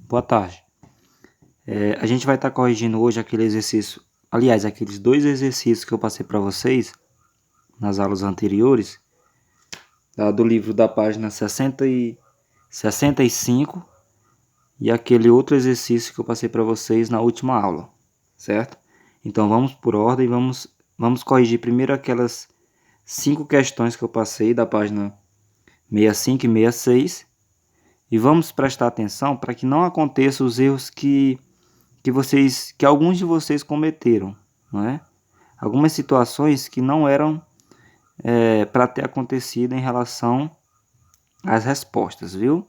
Boa tarde. A gente vai estar corrigindo hoje aquele exercício, aliás, aqueles dois exercícios que eu passei para vocês nas aulas anteriores, do livro da página 65 e aquele outro exercício que eu passei para vocês na última aula, certo? Então vamos por ordem, vamos corrigir primeiro aquelas 5 questões que eu passei da página 65 e 66 e vamos prestar atenção para que não aconteçam os erros que alguns de vocês cometeram, não é? Algumas situações que não eram para ter acontecido em relação às respostas, viu?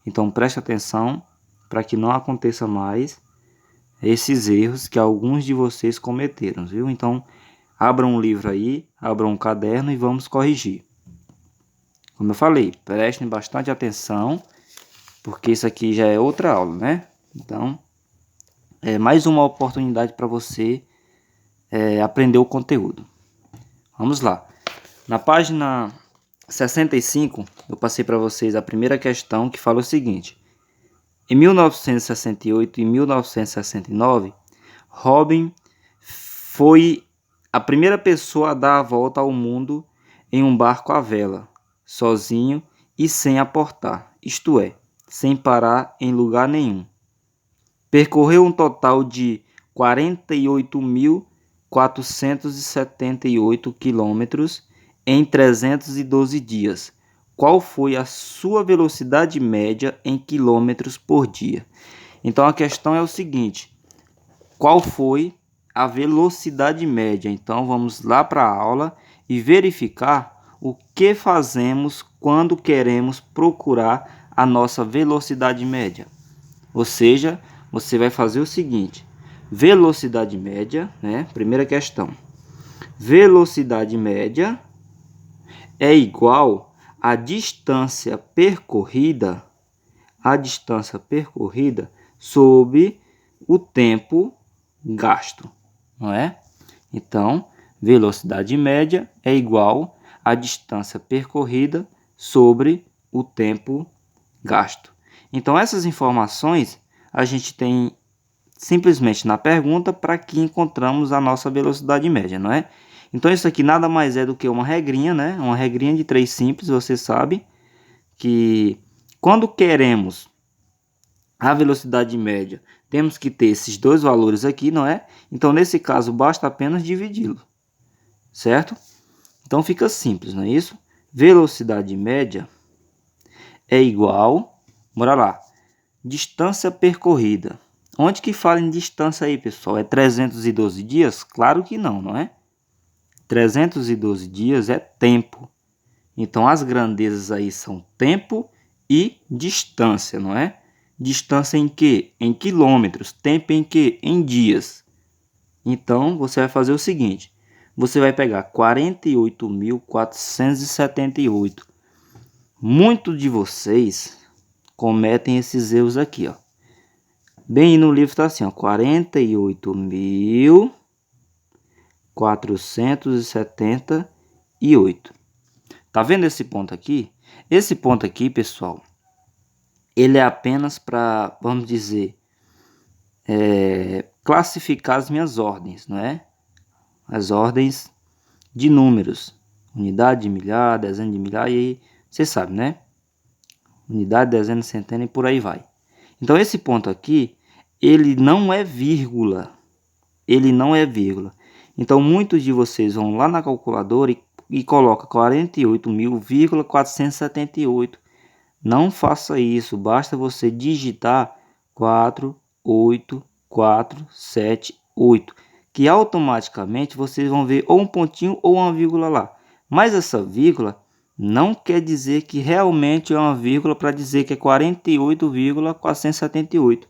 Então preste atenção para que não aconteça mais esses erros que alguns de vocês cometeram, viu? Então abram um livro aí, abram um caderno e vamos corrigir. Como eu falei, prestem bastante atenção, porque isso aqui já é outra aula, né? Então é mais uma oportunidade para você aprender o conteúdo. Vamos lá. Na página 65, eu passei para vocês a primeira questão que fala o seguinte. Em 1968 e 1969, Robin foi a primeira pessoa a dar a volta ao mundo em um barco à vela, sozinho e sem aportar, isto é, sem parar em lugar nenhum. Percorreu um total de 48.478 quilômetros em 312 dias. Qual foi a sua velocidade média em quilômetros por dia? Então a questão é o seguinte: qual foi a velocidade média? Então vamos lá para a aula e verificar o que fazemos quando queremos procurar a nossa velocidade média. Ou seja, você vai fazer o seguinte: velocidade média, né? Primeira questão. Velocidade média é igual à distância percorrida sobre o tempo gasto, não é? Então, velocidade média é igual à distância percorrida sobre o tempo gasto. Então, essas informações a gente tem simplesmente na pergunta para que encontramos a nossa velocidade média, não é? Então, isso aqui nada mais é do que uma regrinha, né? Uma regrinha de 3 simples, você sabe que quando queremos a velocidade média, temos que ter esses dois valores aqui, não é? Então, nesse caso, basta apenas dividi-lo, certo? Então, fica simples, não é isso? Velocidade média é igual, bora lá, distância percorrida. Onde que fala em distância aí, pessoal? É 312 dias? Claro que não, não é? 312 dias é tempo. Então, as grandezas aí são tempo e distância, não é? Distância em quê? Em quilômetros. Tempo em quê? Em dias. Então, você vai fazer o seguinte. Você vai pegar 48.478. Muitos de vocês cometem esses erros aqui, ó. Bem, no livro está assim, ó, 48.478. Tá vendo esse ponto aqui? Esse ponto aqui, pessoal, ele é apenas para, vamos dizer, classificar as minhas ordens, não é? As ordens de números. Unidade de milhar, dezena de milhar, e aí você sabe, né? Unidade, dezena, centena e por aí vai. Então, esse ponto aqui, ele não é vírgula. Ele não é vírgula. Então, muitos de vocês vão lá na calculadora e colocam 48.478. Não faça isso. Basta você digitar 48478, que automaticamente vocês vão ver ou um pontinho ou uma vírgula lá. Mas essa vírgula não quer dizer que realmente é uma vírgula para dizer que é 48,478.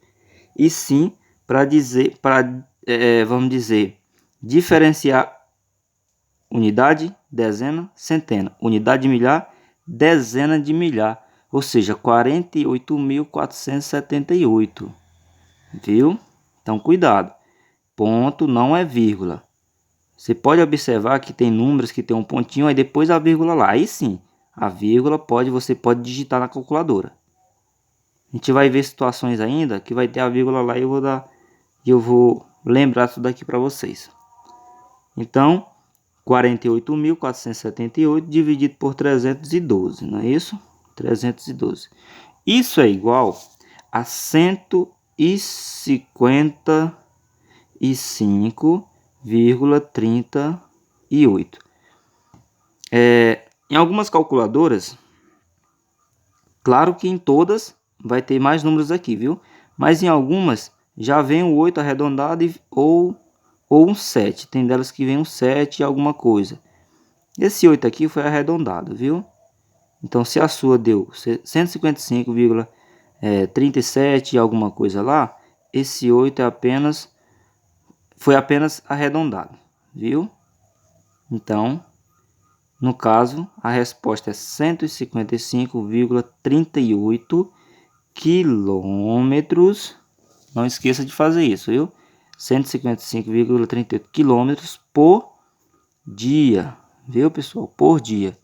E sim para dizer, vamos dizer, diferenciar unidade, dezena, centena. Unidade de milhar, dezena de milhar. Ou seja, 48.478. Viu? Então, cuidado. Ponto não é vírgula. Você pode observar que tem números que tem um pontinho, aí depois a vírgula lá. Aí sim, a vírgula você pode digitar na calculadora. gente vai ver situações ainda que vai ter a vírgula lá e eu vou lembrar tudo aqui para vocês. Então, 48.478 dividido por 312, não é isso? 312. Isso é igual a 155,38. Em algumas calculadoras, claro que em todas vai ter mais números aqui, viu? Mas em algumas já vem o 8 arredondado ou um 7. Tem delas que vem um 7 e alguma coisa. Esse 8 aqui foi arredondado, viu? Então, se a sua deu 155,37 e alguma coisa lá, esse 8 foi apenas arredondado, viu? Então, no caso, a resposta é 155,38 quilômetros. Não esqueça de fazer isso, viu? 155,38 quilômetros por dia, viu, pessoal? Por dia.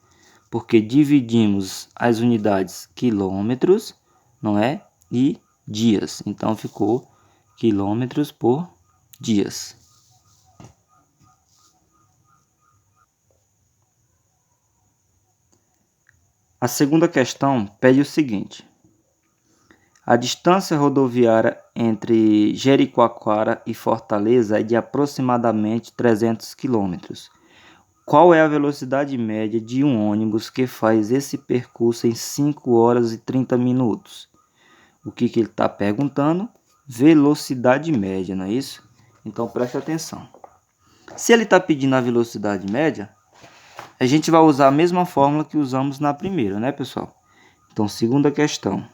Porque dividimos as unidades quilômetros, não é? E dias. Então, ficou quilômetros por dias. A segunda questão pede o seguinte: a distância rodoviária entre Jericoacoara e Fortaleza é de aproximadamente 300 km. Qual é a velocidade média de um ônibus que faz esse percurso em 5 horas e 30 minutos? O que ele está perguntando? Velocidade média, não é isso? Então preste atenção. Se ele está pedindo a velocidade média, a gente vai usar a mesma fórmula que usamos na primeira, né, pessoal? Então, segunda questão.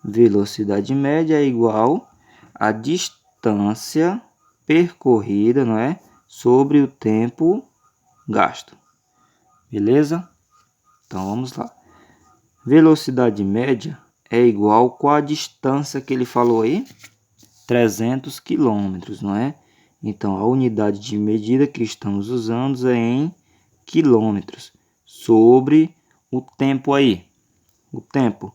Velocidade média é igual a distância percorrida, não é? Sobre o tempo gasto. Beleza? Então, vamos lá. Velocidade média é igual qual a distância que ele falou aí? 300 quilômetros, não é? Então, a unidade de medida que estamos usando é em quilômetros sobre o tempo aí. O tempo,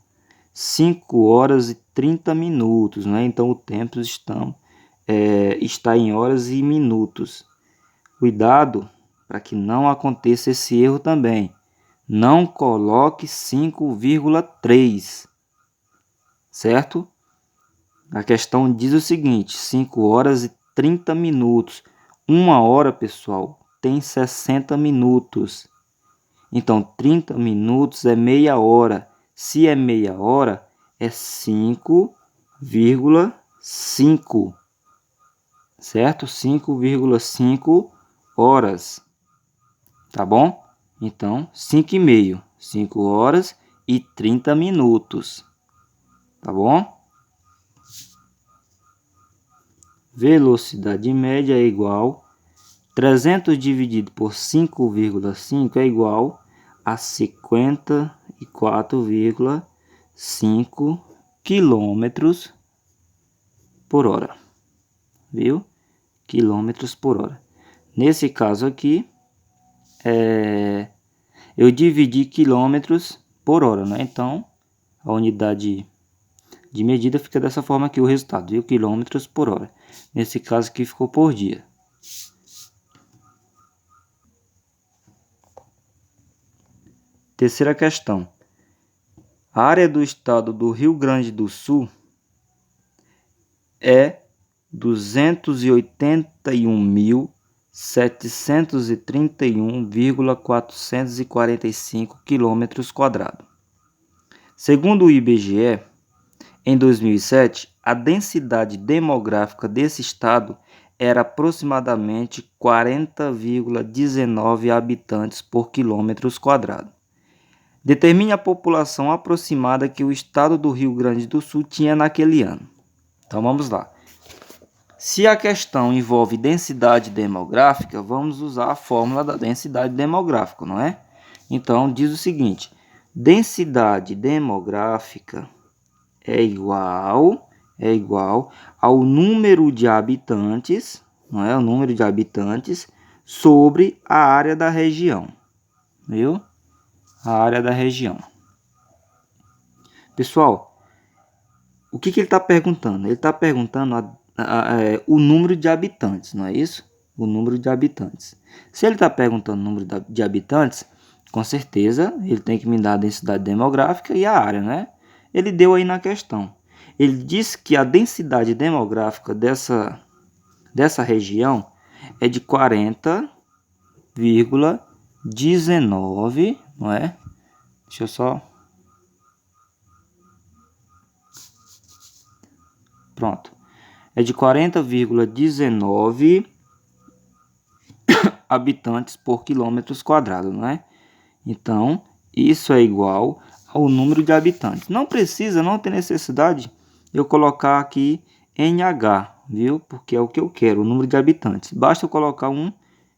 5 horas e 30 minutos, né? Então, o tempo está em horas e minutos. Cuidado para que não aconteça esse erro também. Não coloque 5,3, certo? A questão diz o seguinte: 5 horas e 30 minutos. 1 hora, pessoal, tem 60 minutos. Então, 30 minutos é meia hora. Se é meia hora, é 5,5. Certo? 5,5 horas. Tá bom? Então, 5,5. 5 horas e 30 minutos. Tá bom? Velocidade média é igual 300 dividido por 5,5 é igual a 54,5 quilômetros por hora. Viu? Quilômetros por hora. Nesse caso aqui, eu dividi quilômetros por hora, né? Então, a unidade de medida fica dessa forma aqui o resultado, viu? Quilômetros por hora. Nesse caso aqui ficou por dia. Terceira questão. A área do estado do Rio Grande do Sul é 281.731,445 km². Segundo o IBGE, em 2007, a densidade demográfica desse estado era aproximadamente 40,19 habitantes por km². Determine a população aproximada que o estado do Rio Grande do Sul tinha naquele ano. Então vamos lá. Se a questão envolve densidade demográfica, vamos usar a fórmula da densidade demográfica, não é? Então diz o seguinte: densidade demográfica é igual ao número de habitantes, não é? O número de habitantes sobre a área da região, viu? A área da região. Pessoal, o que ele está perguntando? Ele está perguntando o número de habitantes, não é isso? O número de habitantes. Se ele está perguntando o número de habitantes, com certeza ele tem que me dar a densidade demográfica e a área, né? Ele deu aí na questão. Ele disse que a densidade demográfica dessa região é de 40,19, não é? Deixa eu só... Pronto. É de 40,19 habitantes por quilômetros quadrados, não é? Então, isso é igual ao número de habitantes. Não tem necessidade de eu colocar aqui NH, viu? Porque é o que eu quero, o número de habitantes. Basta eu colocar um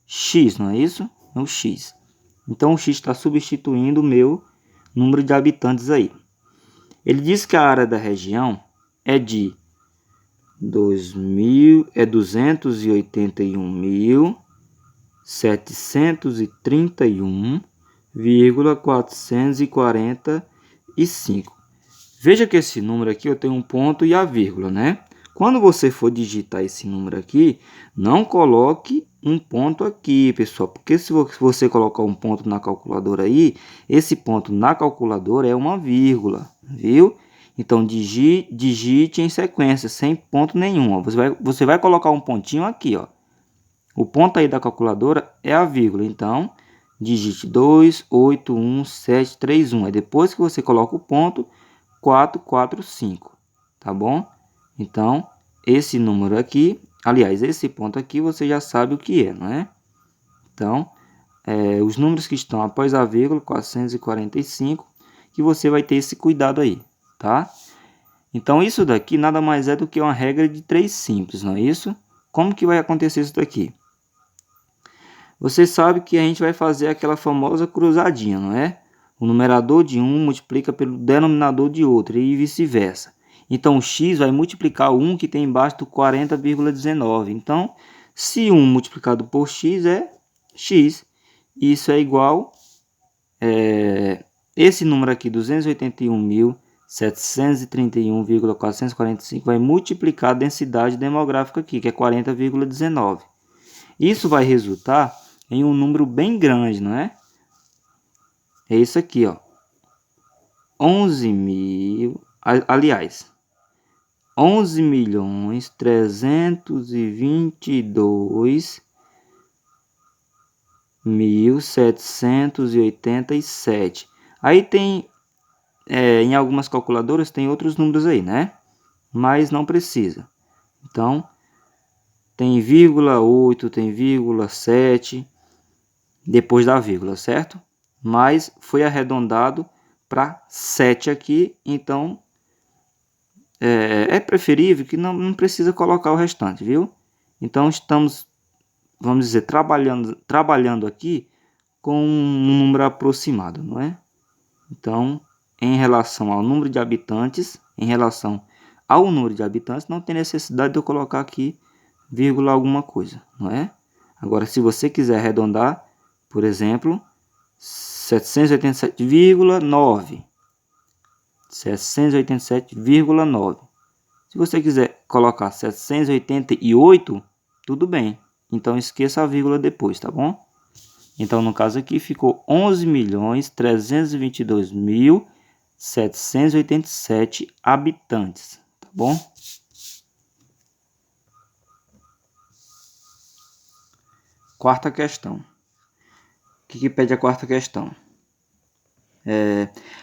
X, não é isso? Um X. Então, o X está substituindo o meu número de habitantes aí. Ele diz que a área da região é de 281.731,445. Veja que esse número aqui eu tenho um ponto e a vírgula, né? Quando você for digitar esse número aqui, não coloque um ponto aqui, pessoal, porque se você colocar um ponto na calculadora aí, esse ponto na calculadora é uma vírgula, viu? Então, digite em sequência, sem ponto nenhum. Ó. Você vai colocar um pontinho aqui, ó. O ponto aí da calculadora é a vírgula. Então, digite 281,731. Aí depois que você coloca o ponto, 445. Tá bom? Então, esse número aqui, aliás, esse ponto aqui, você já sabe o que é, não é? Então, os números que estão após a vírgula, 445, que você vai ter esse cuidado aí. Tá? Então, isso daqui nada mais é do que uma regra de 3 simples, não é isso? Como que vai acontecer isso daqui? Você sabe que a gente vai fazer aquela famosa cruzadinha, não é? O numerador de um multiplica pelo denominador de outro e vice-versa. Então, o x vai multiplicar o 1 que tem embaixo do 40,19. Então, se 1 multiplicado por x é x. Isso é igual... esse número aqui, 281.731,445, vai multiplicar a densidade demográfica aqui, que é 40,19. Isso vai resultar em um número bem grande, não é? É isso aqui, ó. 11.322.787. Aí tem, em algumas calculadoras tem outros números aí, né? Mas não precisa. Então, tem 0,8, tem 0,7 depois da vírgula, certo? Mas foi arredondado para 7 aqui, então é preferível que não precisa colocar o restante, viu? Então estamos, vamos dizer, trabalhando aqui com um número aproximado, não é? Então, em relação ao número de habitantes, não tem necessidade de eu colocar aqui vírgula alguma coisa, não é? Agora, se você quiser arredondar, por exemplo, 787,9. 787,9. Se você quiser colocar 788, tudo bem. Então, esqueça a vírgula depois, tá bom? Então, no caso aqui, ficou 11.322.787 habitantes, tá bom? Quarta questão. O que pede a quarta questão?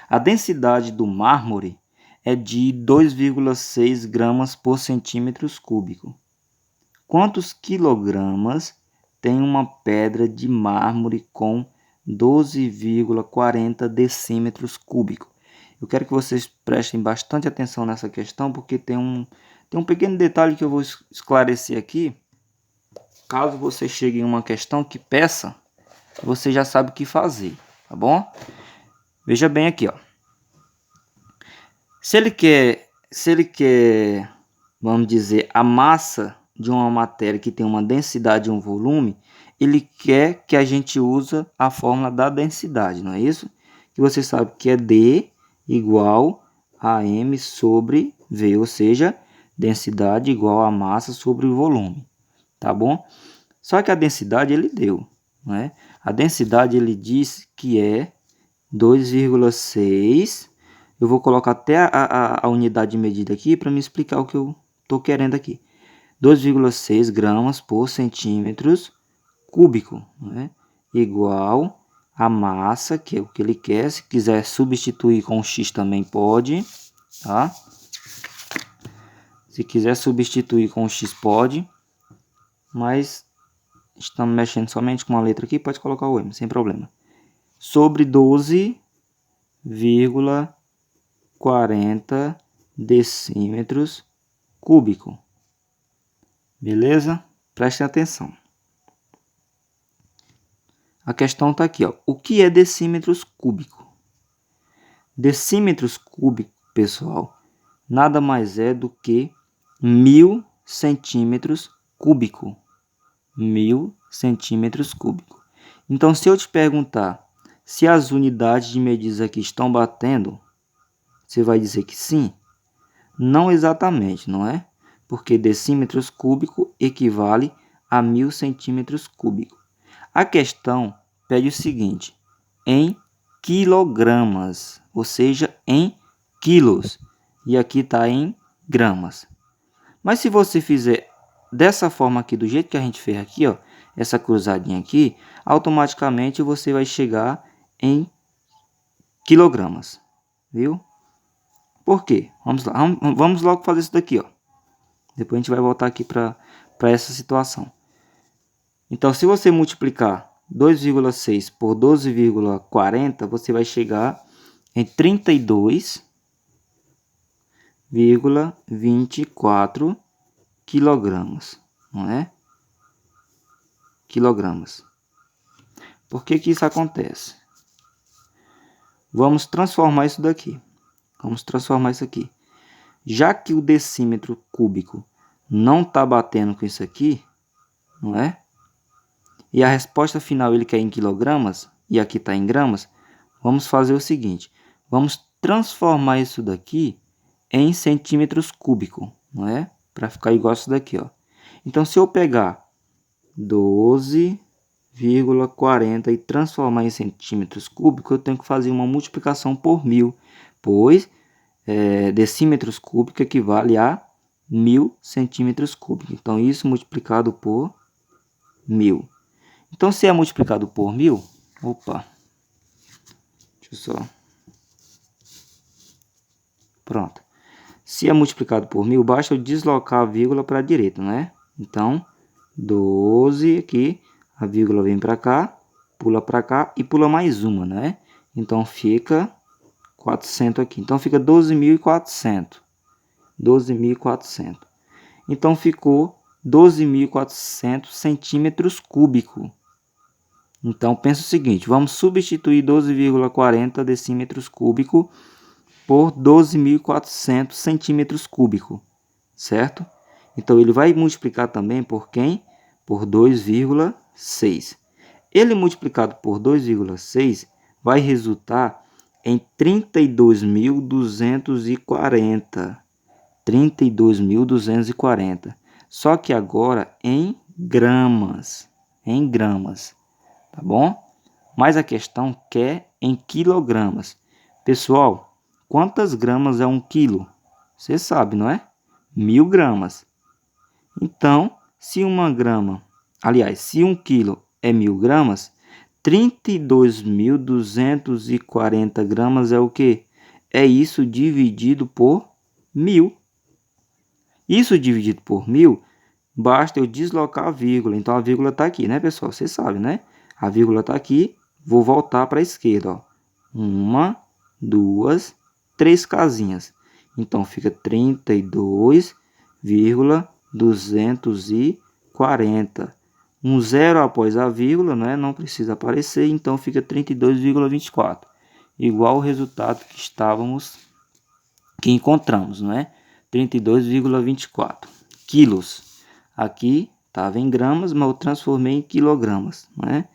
A densidade do mármore é de 2,6 gramas por centímetros cúbico. Quantos quilogramas tem uma pedra de mármore com 12,40 decímetros cúbicos? Eu quero que vocês prestem bastante atenção nessa questão, porque tem um pequeno detalhe que eu vou esclarecer aqui. Caso você chegue em uma questão que peça, você já sabe o que fazer, tá bom? Veja bem aqui, ó. Se ele quer, vamos dizer, a massa de uma matéria que tem uma densidade e um volume, ele quer que a gente use a fórmula da densidade, não é isso? Que você sabe que é D igual a M sobre V, ou seja, densidade igual a massa sobre o volume, tá bom? Só que a densidade ele deu, né? A densidade ele diz que é 2,6. Eu vou colocar até a unidade de medida aqui para me explicar o que eu estou querendo aqui. 2,6 gramas por centímetros cúbico, né? Igual a massa, que é o que ele quer. Se quiser substituir com X também pode, tá? Se quiser substituir com X pode, mas estamos mexendo somente com uma letra aqui, pode colocar o M, sem problema. Sobre 12,40 decímetros cúbico. Beleza? Prestem atenção. A questão está aqui, ó. O que é decímetros cúbico? Decímetros cúbicos, pessoal, nada mais é do que 1000 centímetros cúbico. 1000 centímetros cúbico. Então, se eu te perguntar se as unidades de medidas aqui estão batendo, você vai dizer que sim? Não exatamente, não é? Porque decímetros cúbico equivale a 1000 centímetros cúbico. A questão pede o seguinte: em quilogramas, ou seja, em quilos. E aqui está em gramas. Mas se você fizer dessa forma aqui, do jeito que a gente fez aqui, ó, essa cruzadinha aqui, automaticamente você vai chegar em quilogramas, viu? Por quê? Vamos lá, vamos logo fazer isso daqui, ó. Depois a gente vai voltar aqui para essa situação. Então, se você multiplicar 2,6 por 12,40, você vai chegar em 32,24 quilogramas, não é? Quilogramas. Por que que isso acontece? Vamos transformar isso daqui. Vamos transformar isso aqui. Já que o decímetro cúbico não está batendo com isso aqui, não é? E a resposta final ele quer em quilogramas, e aqui está em gramas, vamos fazer o seguinte. Vamos transformar isso daqui em centímetros cúbicos, não é? Para ficar igual isso daqui, ó. Então, se eu pegar 12,40 e transformar em centímetros cúbicos, eu tenho que fazer uma multiplicação por 1000, pois decímetros cúbicos equivale a 1000 centímetros cúbicos. Então, isso multiplicado por 1000. Então, se é multiplicado por 1000, opa, deixa eu só, pronto. Se é multiplicado por 1000, basta eu deslocar a vírgula para a direita, né? Então, 12 aqui, a vírgula vem para cá e pula mais uma, né? Então, fica 400 aqui. Então, fica 12.400. 12.400. Então, ficou 12.400 centímetros cúbicos. Então, pensa o seguinte, vamos substituir 12,40 decímetros cúbicos por 12.400 centímetros cúbicos, certo? Então, ele vai multiplicar também por quem? Por 2,6. Ele multiplicado por 2,6 vai resultar em 32.240. 32.240. Só que agora em gramas. Em gramas. Tá bom? Mas a questão quer em quilogramas. Pessoal, quantas gramas é 1 quilo? Você sabe, não é? 1000 gramas. Então, se 1 grama, aliás, se 1 quilo é 1000 gramas, 32.240 gramas é o quê? É isso dividido por 1000. Isso dividido por 1000, basta eu deslocar a vírgula. Então, a vírgula está aqui, né, pessoal? Vocês sabem, né? A vírgula está aqui, vou voltar para a esquerda, ó. 1, 2, 3 casinhas. Então, fica 32,240. Um zero após a vírgula, né? Não precisa aparecer, então fica 32,24. Igual o resultado que encontramos, não é? 32,24 quilos. Aqui estava em gramas, mas eu transformei em quilogramas, não é?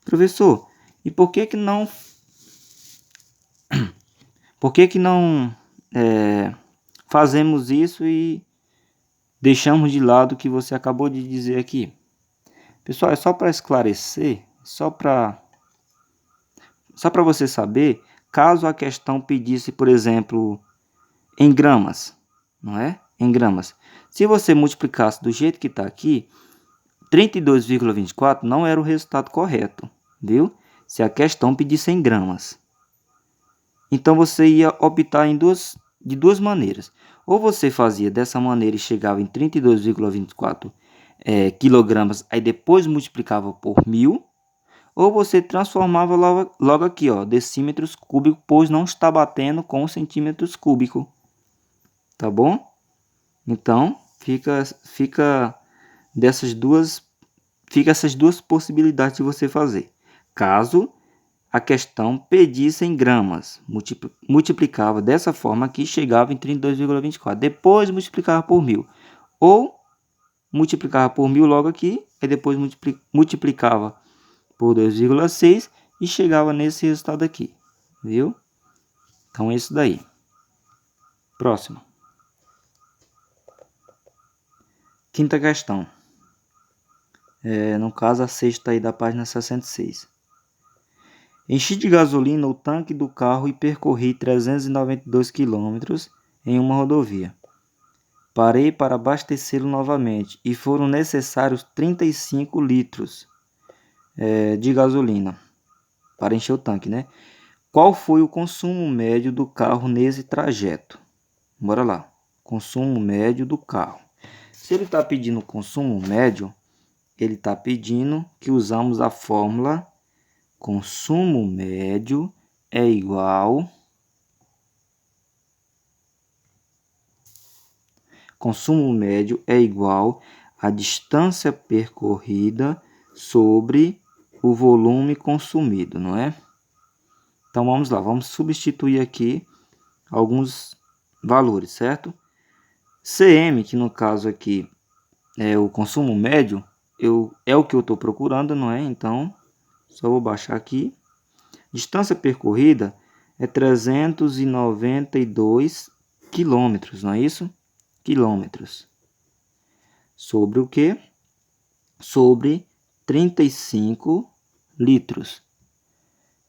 Professor, e por que não fazemos isso e deixamos de lado o que você acabou de dizer aqui. Pessoal, é só para esclarecer, só para você saber, caso a questão pedisse, por exemplo, em gramas, não é? Em gramas. Se você multiplicasse do jeito que está aqui, 32,24 não era o resultado correto, viu? Se a questão pedisse em gramas. Então você ia optar de duas maneiras. Ou você fazia dessa maneira e chegava em 32,24 quilogramas, aí depois multiplicava por 1000. Ou você transformava logo aqui, ó, decímetros cúbicos, pois não está batendo com centímetros cúbicos. Tá bom? Então, fica essas duas possibilidades de você fazer. Caso a questão pedisse em gramas, multiplicava dessa forma aqui, chegava em 32,24. Depois multiplicava por 1000. Ou multiplicava por 1000 logo aqui, e depois multiplicava por 2,6 e chegava nesse resultado aqui. Viu? Então é isso daí. Próximo. Quinta questão. No caso, a sexta aí da página 66. Enchi de gasolina o tanque do carro e percorri 392 quilômetros em uma rodovia. Parei para abastecê-lo novamente e foram necessários 35 litros de gasolina para encher o tanque, né? Qual foi o consumo médio do carro nesse trajeto? Bora lá. Consumo médio do carro. Se ele está pedindo o consumo médio, ele está pedindo que usamos a fórmula consumo médio é igual a distância percorrida sobre o volume consumido, não é? Então vamos lá, vamos substituir aqui alguns valores, certo? CM, que no caso aqui é o consumo médio, é o que eu estou procurando, não é? Então, só vou baixar aqui. Distância percorrida é 392 quilômetros, não é isso? Quilômetros. Sobre o quê? Sobre 35 litros.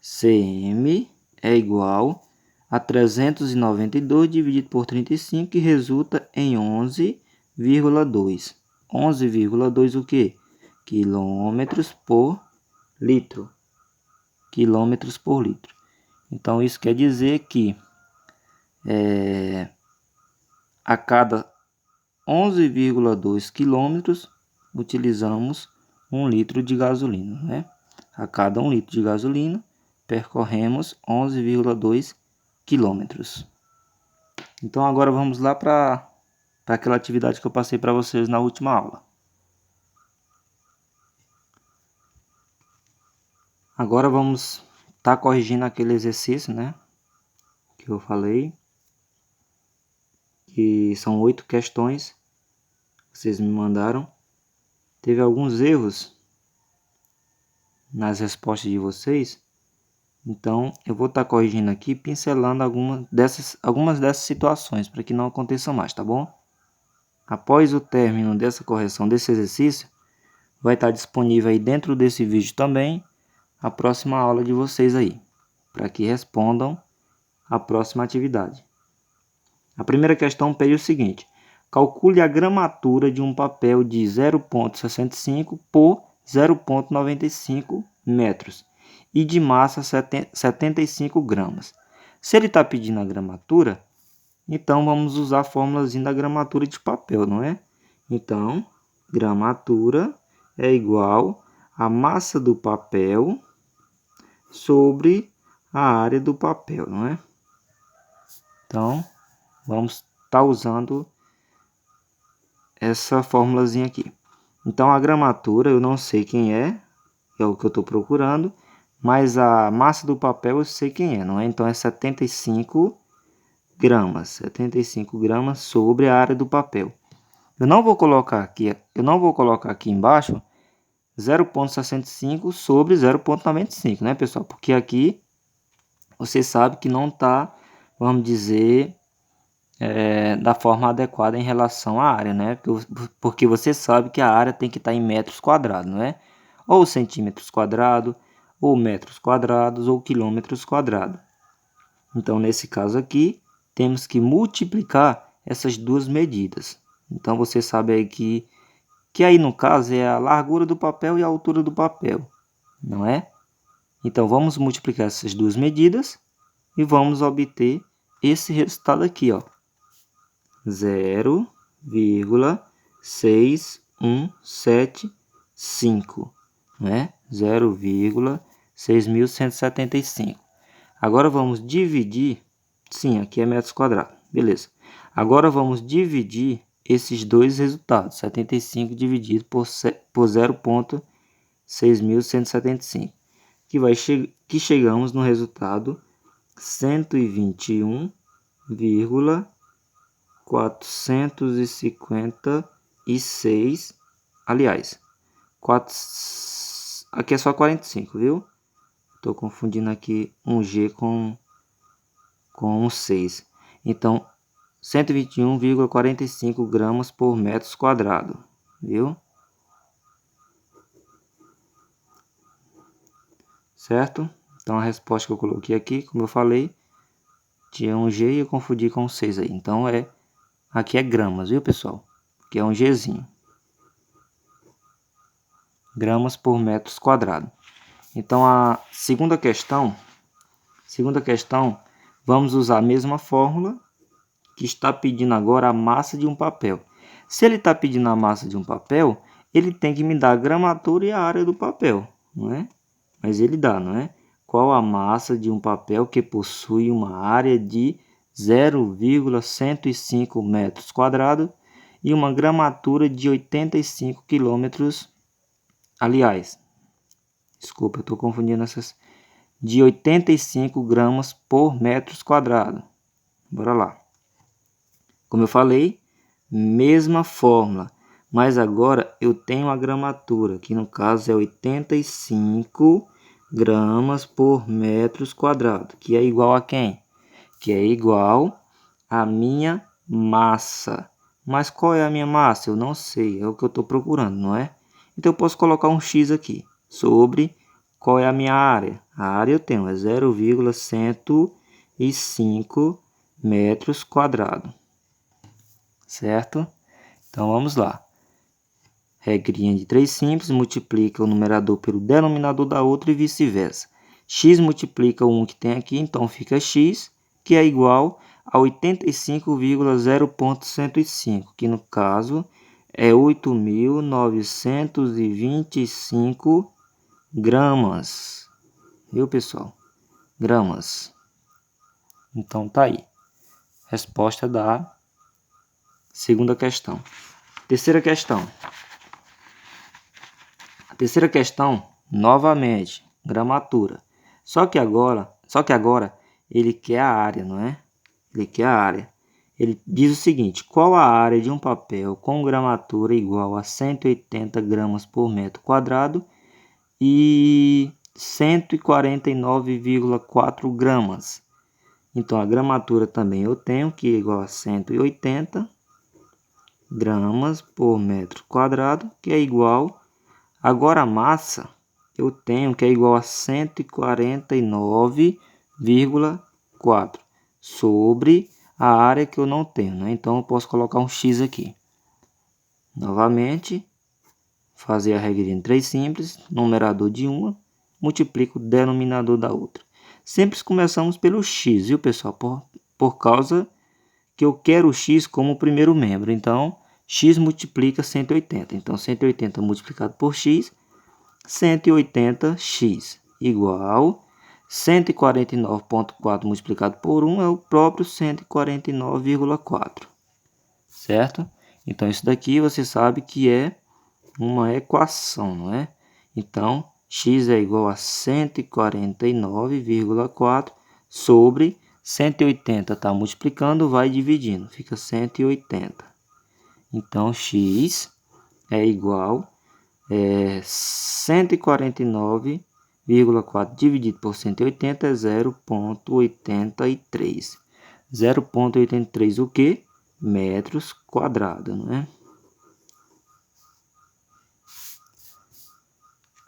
CM é igual a 392 dividido por 35, que resulta em 11,2. 11,2 o quê? Quilômetros por litro. Quilômetros por litro. Então, isso quer dizer que a cada 11,2 quilômetros utilizamos 1 litro de gasolina, né? A cada 1 litro de gasolina percorremos 11,2 quilômetros. Então agora vamos lá para aquela atividade que eu passei para vocês na última aula. Agora vamos estar corrigindo aquele exercício, né? Que eu falei. Que são 8 questões que vocês me mandaram. Teve alguns erros nas respostas de vocês. Então, eu vou estar corrigindo aqui, pincelando algumas dessas situações, para que não aconteça mais, tá bom? Após o término dessa correção desse exercício, vai estar disponível aí dentro desse vídeo também a próxima aula de vocês aí, para que respondam a próxima atividade. A primeira questão pede o seguinte: calcule a gramatura de um papel de 0,65 por 0,95 metros e de massa 75 gramas. Se ele está pedindo a gramatura, então vamos usar a fórmulazinha da gramatura de papel, não é? Então, gramatura é igual a massa do papel sobre a área do papel, não é? Então, vamos estar usando essa fórmulazinha aqui. Então, a gramatura eu não sei quem é o que eu estou procurando, mas a massa do papel eu sei quem é, não é? Então, é 75 gramas. 75 gramas sobre a área do papel. Eu não vou colocar aqui embaixo 0,65 sobre 0,95, né, pessoal? Porque aqui você sabe que não está, vamos dizer, da forma adequada em relação à área, né? Porque você sabe que a área tem que estar em metros quadrados, não é? Ou centímetros quadrados, ou metros quadrados, ou quilômetros quadrados. Então, nesse caso aqui, temos que multiplicar essas duas medidas. Então, você sabe aí que aí no caso é a largura do papel e a altura do papel, não é? Então, vamos multiplicar essas duas medidas e vamos obter esse resultado aqui, ó. 0,6175, né? 0,6175. Agora vamos dividir, sim, aqui é metros quadrados, beleza. Agora vamos dividir esses dois resultados, 75 dividido por 0,6175, que chegamos no resultado 121,456, aliás, aqui é só 45, viu? Estou confundindo aqui um G com um 6. Então, 121,45 gramas por metro quadrado, viu? Certo? Então, a resposta que eu coloquei aqui, como eu falei, tinha um G e eu confundi com um 6 aí. Então, aqui é gramas, viu, pessoal? Que é um Gzinho. Gramas por metros quadrados. Então, a segunda questão, vamos usar a mesma fórmula que está pedindo agora a massa de um papel. Se ele está pedindo a massa de um papel, ele tem que me dar a gramatura e a área do papel, não é? Mas ele dá, não é? Qual a massa de um papel que possui uma área de 0,105 metros quadrados e uma gramatura de 85 quilômetros, aliás, desculpa, eu estou confundindo essas, de 85 gramas por metros quadrados. Bora lá. Como eu falei, mesma fórmula, mas agora eu tenho a gramatura, que no caso é 85 gramas por metros quadrados, que é igual a quem? Que é igual a minha massa. Mas qual é a minha massa? Eu não sei, é o que eu estou procurando, não é? Então eu posso colocar um X aqui, sobre qual é a minha área. A área eu tenho, é 0,105 metros quadrados. Certo? Então vamos lá. Regrinha de 3 simples, multiplica o numerador pelo denominador da outra e vice-versa. X multiplica o 1 que tem aqui, então fica x, que é igual a 85,0.105, que no caso é 8.925 gramas. Viu, pessoal? Gramas. Então tá aí. Resposta da segunda questão. Terceira questão. A terceira questão, novamente, gramatura. Só que agora ele quer a área, não é? Ele quer a área. Ele diz o seguinte: qual a área de um papel com gramatura igual a 180 gramas por metro quadrado e 149,4 gramas? Então, a gramatura também eu tenho, que é igual a 180 gramas por metro quadrado, que é igual. Agora a massa eu tenho que é igual a 149,4 sobre a área que eu não tenho, né? Então eu posso colocar um X aqui. Novamente, fazer a regrinha em 3 simples, numerador de uma, multiplico o denominador da outra. Sempre começamos pelo X, viu, pessoal? Por causa que eu quero o X como primeiro membro. Então, X multiplica 180. Então, 180 multiplicado por X, 180x igual 149,4 multiplicado por 1 é o próprio 149,4. Certo? Então, isso daqui você sabe que é uma equação, não é? Então, x é igual a 149,4 sobre 180. Está multiplicando, vai dividindo, fica 180. Então, x é igual 149,4 dividido por 180 é 0,83. 0,83 o quê? Metros quadrados, não é?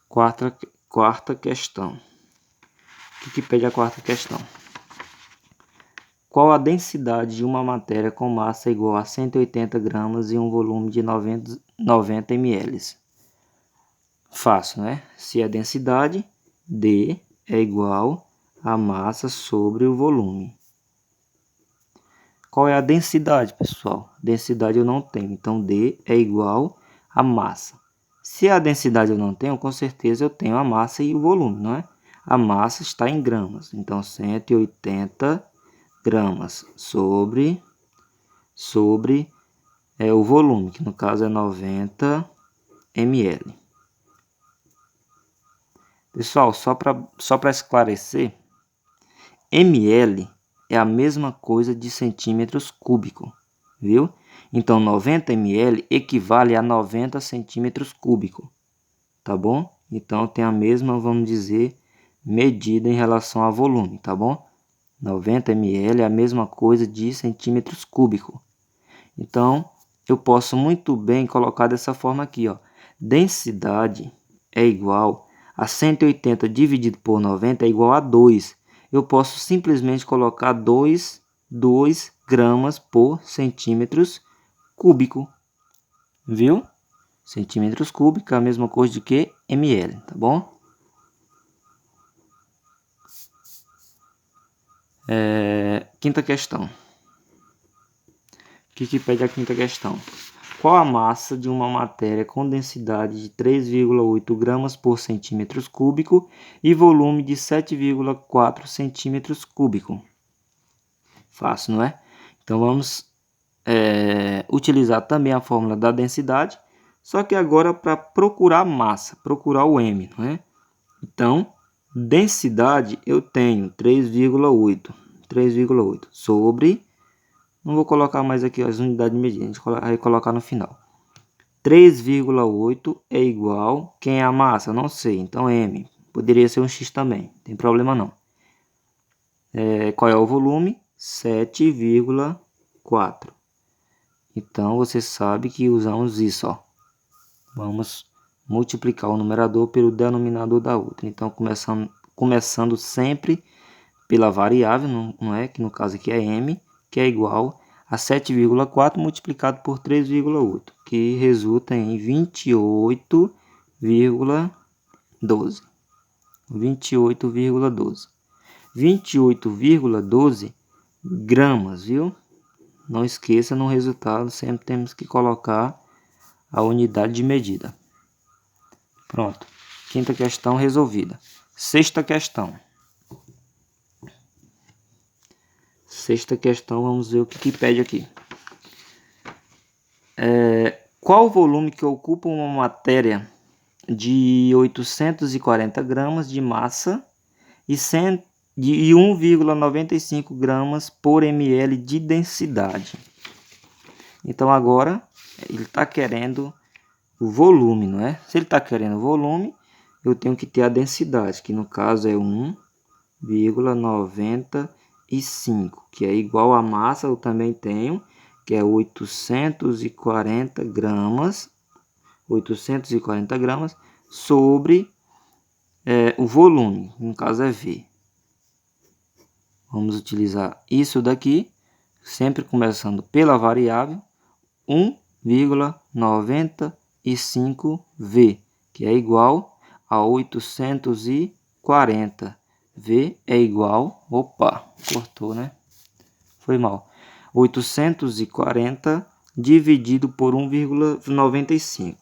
Quarta questão. O que pede a quarta questão? Qual a densidade de uma matéria com massa igual a 180 gramas e um volume de 90 ml? Fácil, né? Se a densidade, D é igual a massa sobre o volume. Qual é a densidade, pessoal? Densidade eu não tenho, então D é igual a massa. Se a densidade eu não tenho, com certeza eu tenho a massa e o volume, não é? A massa está em gramas, então 180 gramas sobre o volume, que no caso é 90 ml. Pessoal, só para esclarecer, ml é a mesma coisa de centímetros cúbicos, viu? Então 90 ml equivale a 90 centímetros cúbicos, tá bom? Então tem a mesma, vamos dizer, medida em relação a volume, tá bom? 90 ml é a mesma coisa de centímetros cúbicos. Então, eu posso muito bem colocar dessa forma aqui, ó. Densidade é igual a 180 dividido por 90 é igual a 2. Eu posso simplesmente colocar 2 gramas por centímetros cúbico. Viu? Centímetros cúbicos é a mesma coisa de que ml, tá bom? Quinta questão. O que pede a quinta questão? Qual a massa de uma matéria com densidade de 3,8 gramas por centímetro cúbico e volume de 7,4 centímetros cúbico? Fácil, não é? Então vamos utilizar também a fórmula da densidade, só que agora para procurar massa, procurar o M, não é? Então, densidade eu tenho 3,8 sobre, não vou colocar mais aqui as unidades de medida, a gente vai colocar no final. 3,8 é igual, quem é a massa? Não sei, então M, poderia ser um X também, não tem problema não. Qual é o volume? 7,4. Então, você sabe que usamos isso, ó. Vamos multiplicar o numerador pelo denominador da outra. Então, começando sempre pela variável, não é? Que no caso aqui é M, que é igual a 7,4 multiplicado por 3,8, que resulta em 28,12. 28,12. 28,12 gramas, viu? Não esqueça, no resultado sempre temos que colocar a unidade de medida. Pronto. Quinta questão resolvida. Sexta questão. Sexta questão, vamos ver o que pede aqui. Qual o volume que ocupa uma matéria de 840 gramas de massa e 1,95 gramas por ml de densidade? Então agora ele está querendo o volume, não é? Se ele está querendo o volume, eu tenho que ter a densidade, que no caso é 1,95, que é igual a massa, eu também tenho, que é 840 gramas sobre o volume, no caso é V. Vamos utilizar isso daqui, sempre começando pela variável, 1,95V, que é igual a 840. V é igual, opa, cortou, né? Foi mal. 840 dividido por 1,95.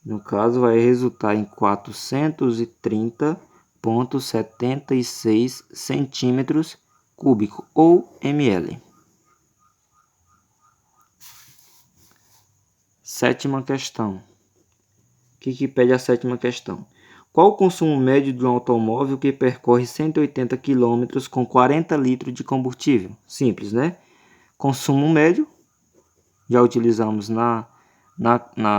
No caso, vai resultar em 430,76 centímetros cúbicos, ou ml. Sétima questão. O que pede a sétima questão? Qual o consumo médio de um automóvel que percorre 180 km com 40 litros de combustível? Simples, né? Consumo médio, já utilizamos na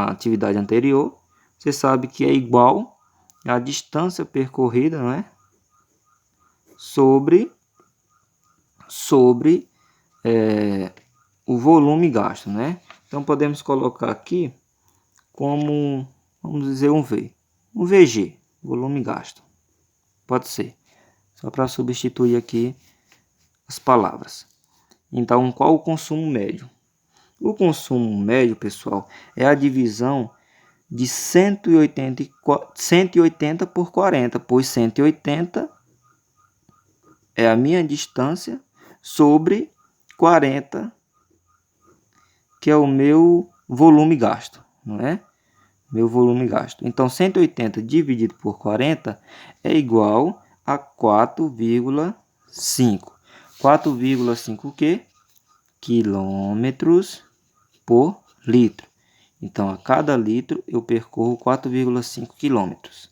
atividade anterior. Você sabe que é igual à distância percorrida, não é? Sobre o volume gasto, né? Então podemos colocar aqui como, vamos dizer, um VG, volume gasto. Pode ser, só para substituir aqui as palavras. Então, qual o consumo médio? O consumo médio, pessoal, é a divisão de 180 por 40, pois 180 é a minha distância sobre 40, que é o meu volume gasto, não é? Meu volume gasto. Então, 180 dividido por 40 é igual a 4,5. 4,5 o quê? Quilômetros por litro. Então, a cada litro eu percorro 4,5 quilômetros.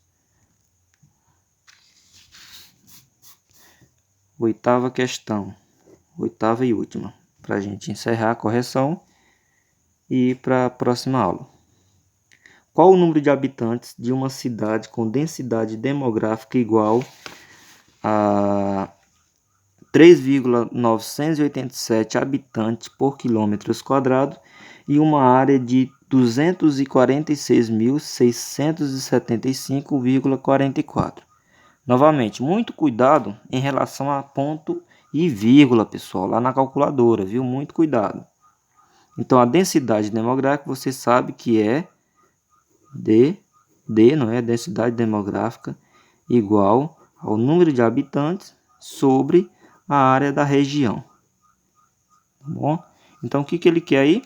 Oitava questão. Oitava e última. Para a gente encerrar a correção e ir para a próxima aula. Qual o número de habitantes de uma cidade com densidade demográfica igual a 3,987 habitantes por quilômetro quadrado e uma área de 246.675,44? Novamente, muito cuidado em relação a ponto e vírgula, pessoal, lá na calculadora, viu? Muito cuidado. Então, a densidade demográfica, você sabe que é não é? Densidade demográfica igual ao número de habitantes sobre a área da região. Tá bom? Então, o que ele quer aí?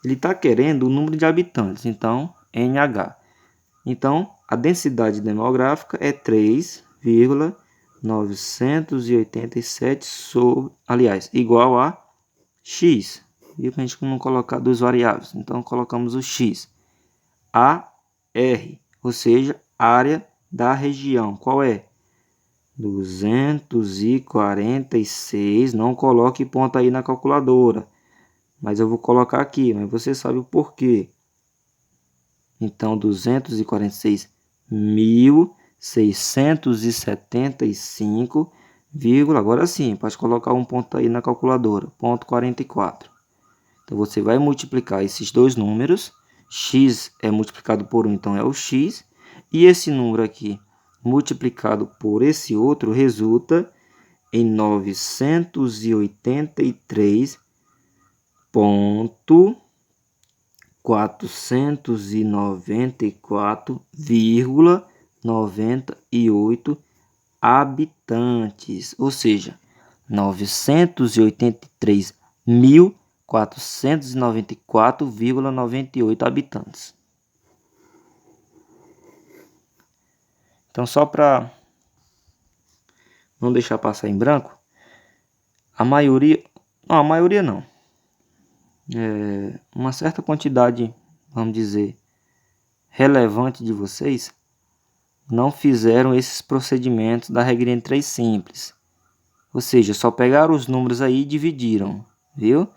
Ele está querendo o número de habitantes, então, NH. Então, a densidade demográfica é 3,987 igual a X. E a gente não colocar duas variáveis, então colocamos o X. AR, ou seja, área da região. Qual é? 246, não coloque ponto aí na calculadora, mas eu vou colocar aqui, mas você sabe o porquê. Então, 246.675, agora sim, pode colocar um ponto aí na calculadora, ponto 44. Então, você vai multiplicar esses dois números, x é multiplicado por 1, então é o x, e esse número aqui multiplicado por esse outro resulta em 983.494,98 habitantes, ou seja, 983.494,98 habitantes. Então, só para não deixar passar em branco, a maioria não, uma certa quantidade, vamos dizer, relevante de vocês não fizeram esses procedimentos da regrinha de 3 simples. Ou seja, só pegaram os números aí e dividiram, viu?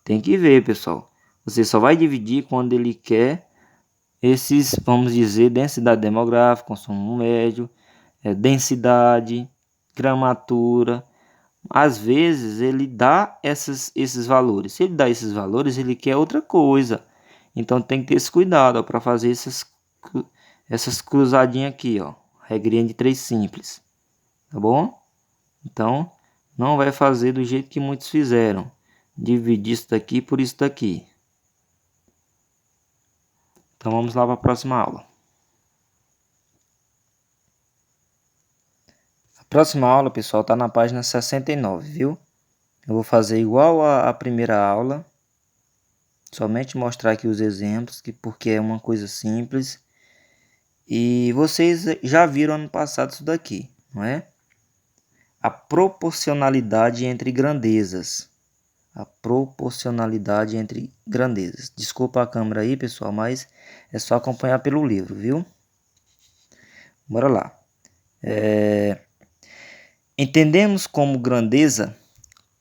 Tem que ver, pessoal. Você só vai dividir quando ele quer esses, vamos dizer, densidade demográfica, consumo médio, densidade, gramatura. Às vezes ele dá esses valores. Se ele dá esses valores, ele quer outra coisa. Então tem que ter esse cuidado para fazer essas cruzadinhas aqui, ó. Regrinha de 3 simples. Tá bom? Então, não vai fazer do jeito que muitos fizeram. Dividir isso daqui por isso daqui. Então, vamos lá para a próxima aula. A próxima aula, pessoal, está na página 69, viu? Eu vou fazer igual a primeira aula. Somente mostrar aqui os exemplos, porque é uma coisa simples. E vocês já viram ano passado isso daqui, não é? A proporcionalidade entre grandezas. A proporcionalidade entre grandezas. Desculpa a câmera aí, pessoal, mas é só acompanhar pelo livro, viu? Bora lá. Entendemos como grandeza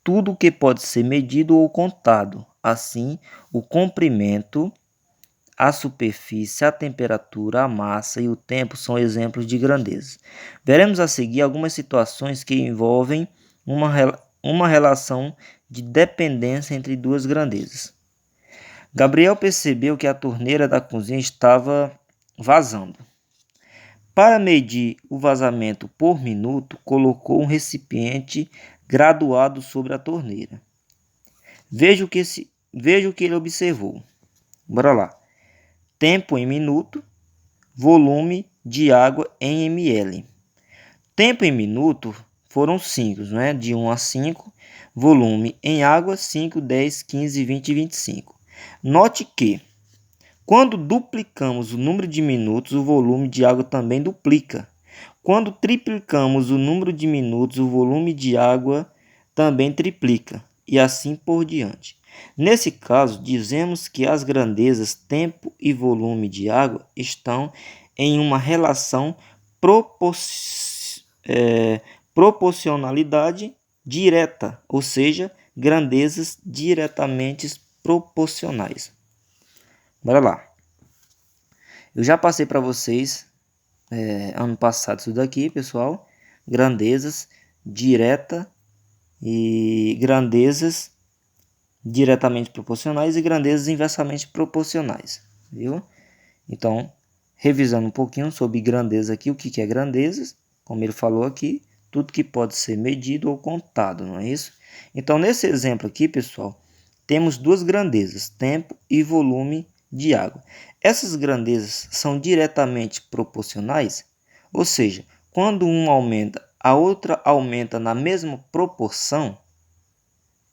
tudo que pode ser medido ou contado. Assim, o comprimento, a superfície, a temperatura, a massa e o tempo são exemplos de grandeza. Veremos a seguir algumas situações que envolvem uma relação de dependência entre duas grandezas. Gabriel percebeu que a torneira da cozinha estava vazando. Para medir o vazamento por minuto, colocou um recipiente graduado sobre a torneira. Veja o que ele observou. Bora lá. Tempo em minuto, volume de água em ml. Tempo em minuto foram 5, né? De 1 a 5. Volume em água, 5, 10, 15, 20 e 25. Note que, quando duplicamos o número de minutos, o volume de água também duplica. Quando triplicamos o número de minutos, o volume de água também triplica, e assim por diante. Nesse caso, dizemos que as grandezas tempo e volume de água estão em uma relação proporcionalidade direta, ou seja, grandezas diretamente proporcionais. Bora lá. Eu já passei para vocês ano passado isso daqui, pessoal. Grandezas direta e grandezas diretamente proporcionais e grandezas inversamente proporcionais, viu? Então, revisando um pouquinho sobre grandeza aqui, o que é grandezas? Como ele falou aqui, tudo que pode ser medido ou contado, não é isso? Então, nesse exemplo aqui, pessoal, temos duas grandezas, tempo e volume de água. Essas grandezas são diretamente proporcionais, ou seja, quando uma aumenta, a outra aumenta na mesma proporção.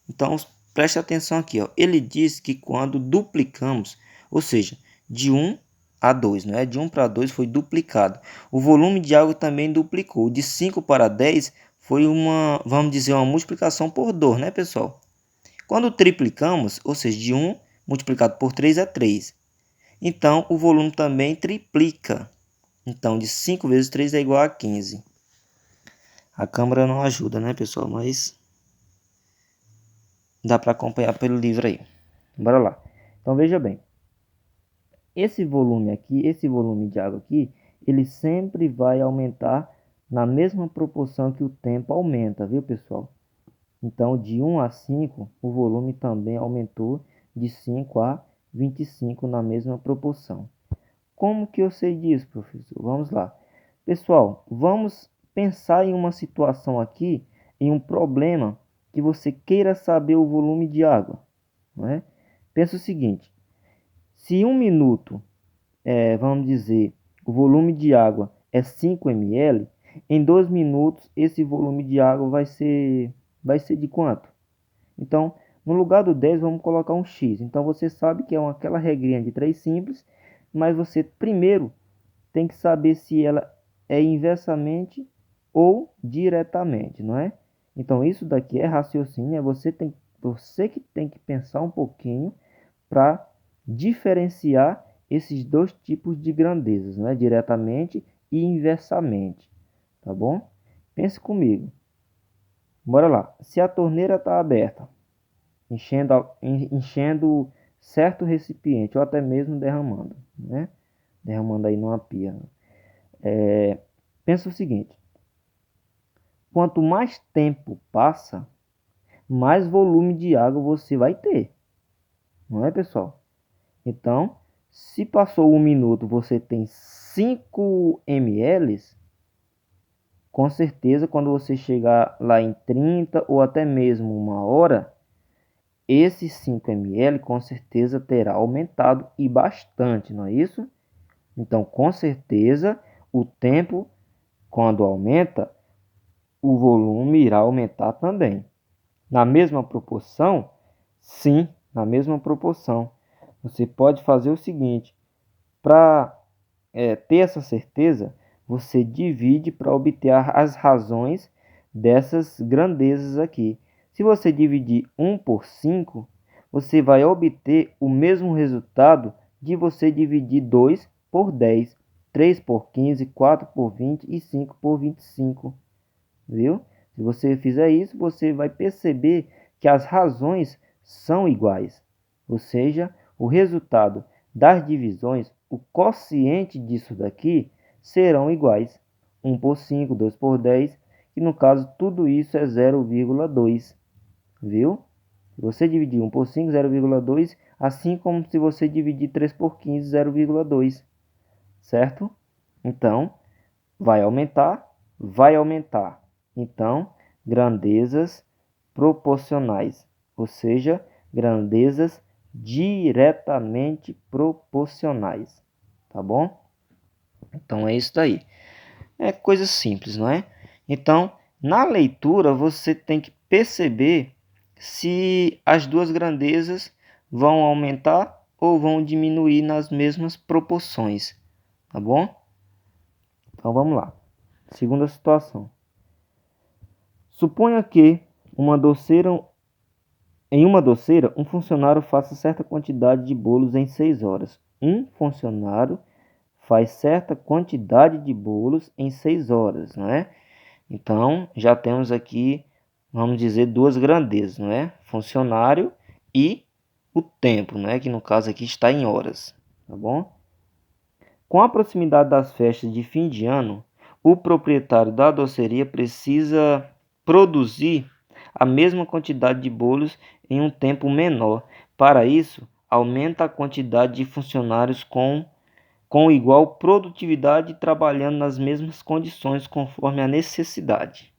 Então, preste atenção aqui, ó. Ele diz que quando duplicamos, ou seja, de 1 a 2, não é? De 1 para 2 foi duplicado. O volume de água também duplicou. De 5 para 10 foi uma, vamos dizer, uma multiplicação por 2, né, pessoal? Quando triplicamos, ou seja, de 1 multiplicado por 3 é 3. Então, o volume também triplica. Então, de 5 vezes 3 é igual a 15. A câmera não ajuda, né, pessoal? Mas dá para acompanhar pelo livro aí. Bora lá. Então, veja bem. Esse volume aqui, esse volume de água aqui, ele sempre vai aumentar na mesma proporção que o tempo aumenta, viu, pessoal? Então, de 1 a 5, o volume também aumentou de 5 a 25 na mesma proporção. Como que eu sei disso, professor? Vamos lá. Pessoal, vamos pensar em uma situação aqui, em um problema que você queira saber o volume de água, não é? Pensa o seguinte, se 1 minuto, vamos dizer, o volume de água é 5 ml, em 2 minutos esse volume de água vai ser de quanto? Então, no lugar do 10, vamos colocar um x. Então, você sabe que é aquela regrinha de 3 simples, mas você primeiro tem que saber se ela é inversamente ou diretamente, não é? Então, isso daqui é raciocínio, você que tem que pensar um pouquinho para diferenciar esses dois tipos de grandezas, não é? Diretamente e inversamente, tá bom? Pense comigo. Bora lá. Se a torneira está aberta, enchendo certo recipiente ou até mesmo derramando, né? Derramando aí numa pia. Pensa o seguinte: quanto mais tempo passa, mais volume de água você vai ter, não é, pessoal? Então, se passou 1 minuto, você tem 5 ml, com certeza quando você chegar lá em 30 ou até mesmo 1 hora, esses 5 ml com certeza terá aumentado e bastante, não é isso? Então, com certeza, o tempo, quando aumenta, o volume irá aumentar também. Na mesma proporção? Sim, na mesma proporção. Você pode fazer o seguinte, para ter essa certeza, você divide para obter as razões dessas grandezas aqui. Se você dividir 1 por 5, você vai obter o mesmo resultado de você dividir 2 por 10, 3 por 15, 4 por 20 e 5 por 25. Viu? Se você fizer isso, você vai perceber que as razões são iguais. Ou seja, o resultado das divisões, o quociente disso daqui, serão iguais. 1 por 5, 2 por 10, e no caso tudo isso é 0,2. Viu? Se você dividir 1 por 5, 0,2, assim como se você dividir 3 por 15, 0,2, certo? Então, vai aumentar, vai aumentar. Então, grandezas proporcionais, ou seja, grandezas diretamente proporcionais, tá bom? Então, é isso daí. É coisa simples, não é? Então, na leitura, você tem que perceber se as duas grandezas vão aumentar ou vão diminuir nas mesmas proporções, tá bom? Então, vamos lá. Segunda situação. Suponha que em uma doceira, um funcionário faça certa quantidade de bolos em 6 horas. Um funcionário faz certa quantidade de bolos em 6 horas, não é? Então, já temos aqui, vamos dizer, duas grandezas, não é? Funcionário e o tempo, não é? Que no caso aqui está em horas, tá bom? Com a proximidade das festas de fim de ano, o proprietário da doceria precisa produzir a mesma quantidade de bolos em um tempo menor. Para isso, aumenta a quantidade de funcionários com igual produtividade trabalhando nas mesmas condições conforme a necessidade.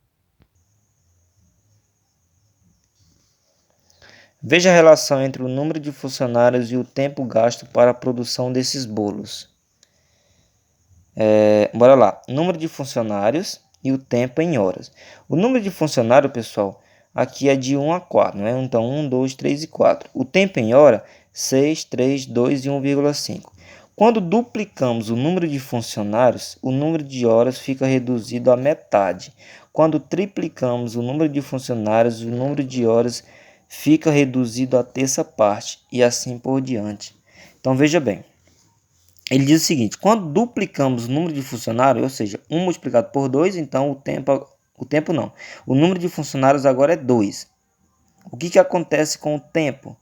Veja a relação entre o número de funcionários e o tempo gasto para a produção desses bolos. Bora lá. Número de funcionários e o tempo em horas. O número de funcionários, pessoal, aqui é de 1 a 4, né? Então, 1, 2, 3 e 4. O tempo em hora, 6, 3, 2 e 1,5. Quando duplicamos o número de funcionários, o número de horas fica reduzido à metade. Quando triplicamos o número de funcionários, o número de horas fica reduzido à terça parte e assim por diante. Então, veja bem. Ele diz o seguinte: quando duplicamos o número de funcionários, ou seja, 1 multiplicado por 2, então o número de funcionários agora é 2. O que acontece com o tempo?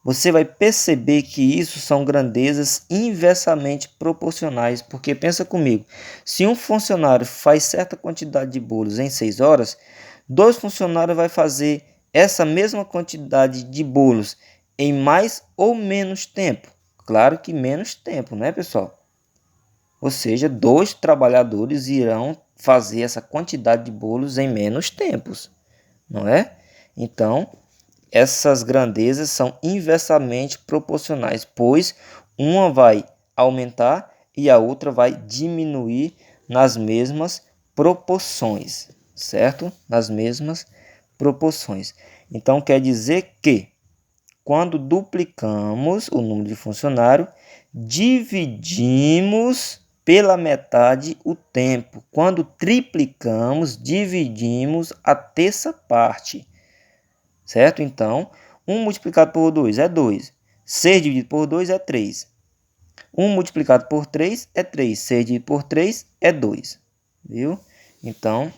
Você vai perceber que isso são grandezas inversamente proporcionais, porque pensa comigo, se um funcionário faz certa quantidade de bolos em 6 horas, 2 funcionários vai fazer essa mesma quantidade de bolos em mais ou menos tempo. Claro que menos tempo, né, pessoal? Ou seja, 2 trabalhadores irão fazer essa quantidade de bolos em menos tempos, não é? Então, essas grandezas são inversamente proporcionais, pois uma vai aumentar e a outra vai diminuir nas mesmas proporções, certo? Nas mesmas proporções. Então, quer dizer que quando duplicamos o número de funcionário, dividimos pela metade o tempo. Quando triplicamos, dividimos a terça parte. Certo? Então, 1 multiplicado por 2 é 2. 6 dividido por 2 é 3. 1 multiplicado por 3 é 3. 6 dividido por 3 é 2. Viu? Então,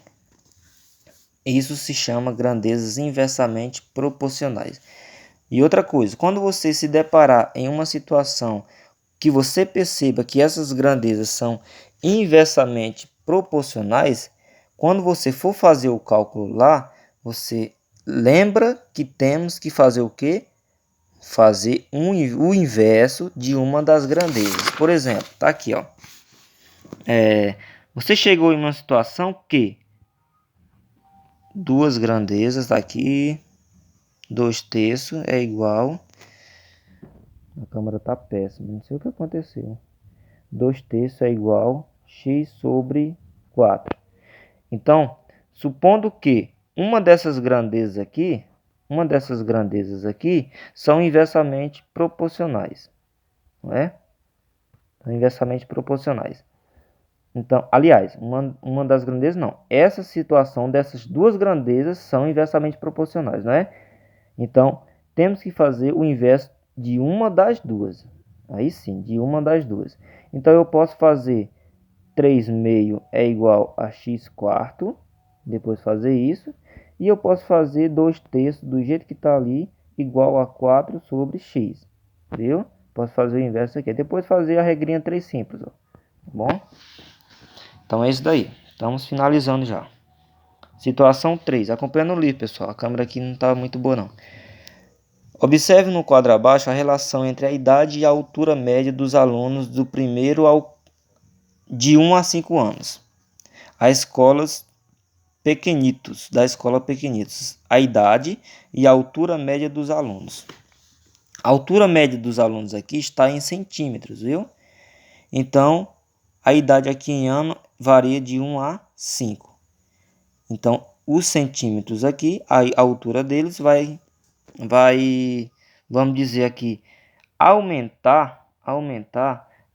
isso se chama grandezas inversamente proporcionais. E outra coisa, quando você se deparar em uma situação que você perceba que essas grandezas são inversamente proporcionais, quando você for fazer o cálculo lá, você lembra que temos que fazer o quê? Fazer o inverso de uma das grandezas. Por exemplo, tá aqui, ó. Você chegou em uma situação que duas grandezas, tá aqui, 2/3 é igual. A câmera tá péssima, não sei o que aconteceu. 2/3 é igual x sobre 4. Então, supondo que uma dessas grandezas aqui são inversamente proporcionais, não é? São inversamente proporcionais. Então, aliás, uma das grandezas não. Essa situação dessas duas grandezas são inversamente proporcionais, não é? Então, temos que fazer o inverso de uma das duas. Aí sim, de uma das duas. Então, eu posso fazer 3/2 é igual a x quarto. Depois fazer isso. E eu posso fazer 2/3 do jeito que está ali, igual a 4 sobre x. Viu? Posso fazer o inverso aqui. Depois fazer a regrinha 3 simples. Ó. Tá bom? Então é isso daí. Estamos finalizando já. Situação 3. Acompanhando o livro, pessoal. A câmera aqui não está muito boa, não. Observe no quadro abaixo a relação entre a idade e a altura média dos alunos do primeiro de 1 a 5 anos. Da escola Pequenitos, a idade e a altura média dos alunos. A altura média dos alunos aqui está em centímetros, viu? Então, a idade aqui em ano varia de 1 a 5. Então, os centímetros aqui, a altura deles vai, vamos dizer aqui, aumentar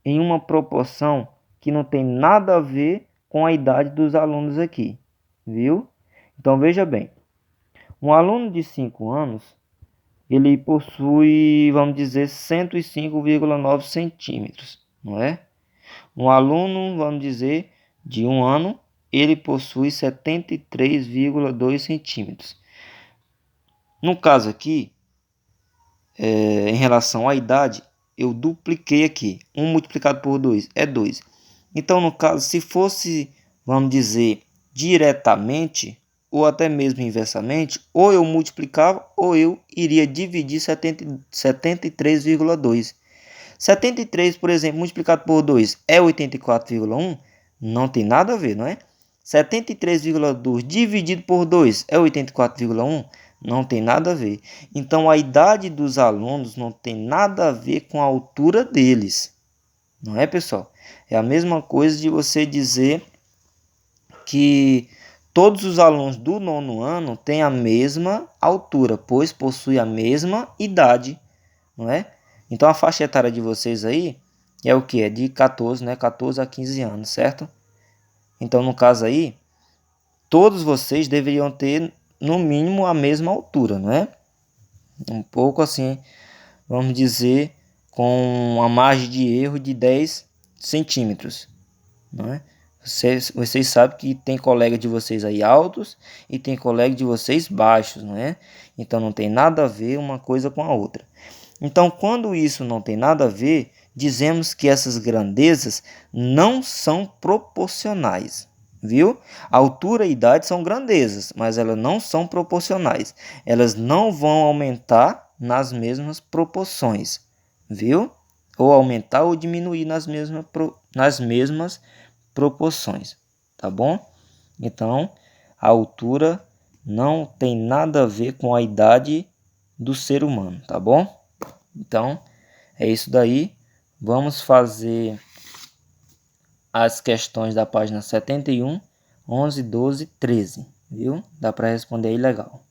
em uma proporção que não tem nada a ver com a idade dos alunos aqui, viu? Então, veja bem, um aluno de 5 anos, ele possui, vamos dizer, 105,9 centímetros, não é? Um aluno, vamos dizer, de 1 ano, ele possui 73,2 centímetros. No caso aqui, em relação à idade, eu dupliquei aqui. 1 multiplicado por 2 é 2. Então, no caso, se fosse, vamos dizer, diretamente, ou até mesmo inversamente, ou eu multiplicava, ou eu iria dividir 73,2. 73, por exemplo, multiplicado por 2 é 84,1? Não tem nada a ver, não é? 73,2 dividido por 2 é 84,1? Não tem nada a ver. Então, a idade dos alunos não tem nada a ver com a altura deles. Não é, pessoal? É a mesma coisa de você dizer que todos os alunos do 9º ano têm a mesma altura, pois possuem a mesma idade, não é? Então, a faixa etária de vocês aí é o que? É de 14, né? 14 a 15 anos, certo? Então, no caso aí, todos vocês deveriam ter, no mínimo, a mesma altura, não é? Um pouco assim, vamos dizer, com uma margem de erro de 10 centímetros, não é? Vocês sabem que tem colega de vocês aí altos e tem colega de vocês baixos, não é? Então, não tem nada a ver uma coisa com a outra. Então, quando isso não tem nada a ver, dizemos que essas grandezas não são proporcionais, viu? Altura e idade são grandezas, mas elas não são proporcionais. Elas não vão aumentar nas mesmas proporções, viu? Ou aumentar ou diminuir nas mesmas proporções, tá bom? Então, a altura não tem nada a ver com a idade do ser humano, tá bom? Então, é isso daí. Vamos fazer as questões da página 71, 11, 12, 13, viu? Dá para responder aí legal.